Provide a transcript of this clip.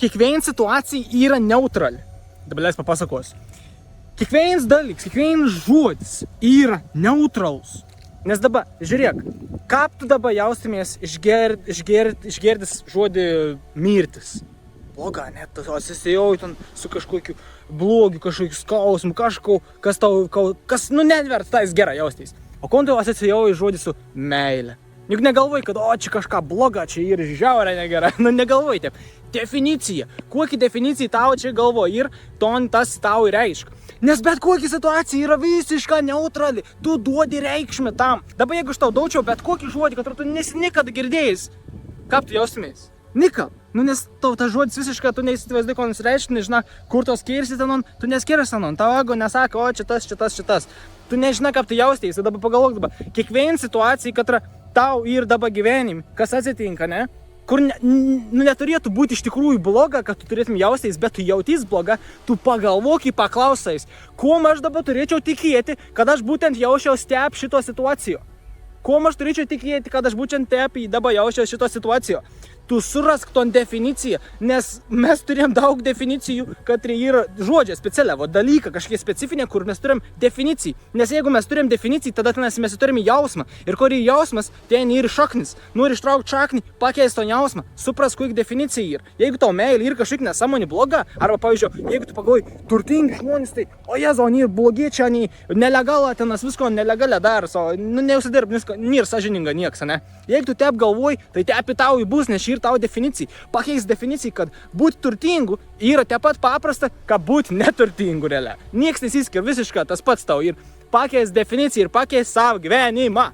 kiekviena situacija yra neutrali. Dabar leis papasakosiu. Kiekvienas dalykas, kiekvienas žodis yra neutralus. Nes dabar, žiūrėk, kaip tu dabar jaustumės išgirdęs žodį mirtis. Bloga, net tu asisėjau ten su kažkokiu blogiu, kažkokiu skausmu, kas tau, netverts tais gerai jaustys. O kon tu asisėjau žodį su meilė. Juk negalvoj, kad čia kažką bloga, čia ir žiauriai negera. Negalvoj taip. Definicija. Kokia definicija tau čia galvo ir tas tau reiškia. Nes bet kokia situacija yra visiškai neutrali. Tu duodi reikšmę tam. Dabar jeigu aš tau daučiau bet kokį žodį, kad tu nesi niekada girdėjęs, kaip tu jaustumės? Nikam. Nes tau tas žodis visiškai, tu neįsivaizduoji, ko jis reiškia, nežinai, kur tos skirsi ten, tu neskirsi ten, tau ego nesako, šitas. Tu nežinai, kaip tu jaustės. Dabar pagalvok dabar. Kiekviena situacija, kad tau ir dabar gyvenim, kas atsitinka, ne? Kur neturėtų būti iš tikrųjų bloga, kad tu turėtum jaustės, bet tu jautys bloga, tu pagalvok į paklausais, kuo aš dabar turėčiau tikėti, kad aš būtent jausčiau step šito situacijo. Kuo aš turėčiau tikėti, kad aš būtent step dabar jausčiau šito situacijo. Tu surask ton definiciją, nes mes turėjom daug definicijų, kad yra žodžiai specialia, dalyka, kažkiek specifinė, kur mes turim definiciją. Nes jeigu mes turim definiciją, tada mes turim jausmą. Ir kur yra jausmas, ten yra šaknis. Nori ištraukti šaknį, pakeisti to jausmą, supras, kokia definicija yra. Jeigu tau meilė yra kažkiek nesąmonė bloga, arba pavyzdžiui, jeigu tu pagalvoji, turtingi žmonės, tai, o jezo, oni blogi čia, oni nelegalą, tenas visko nelegalę daro, neusidirb, nėra sąžininga nieks, ne? Jeigu tu taip galvoji, tai taip tau bus, nes ir tau definicija. Pakeis definiciją, kad būti turtingu yra taip pat paprasta, kad būti neturtingu realiai. Niekas nesiskiria visiškai, tas pats tau ir pakeis definiciją ir pakeis savo gyvenimą.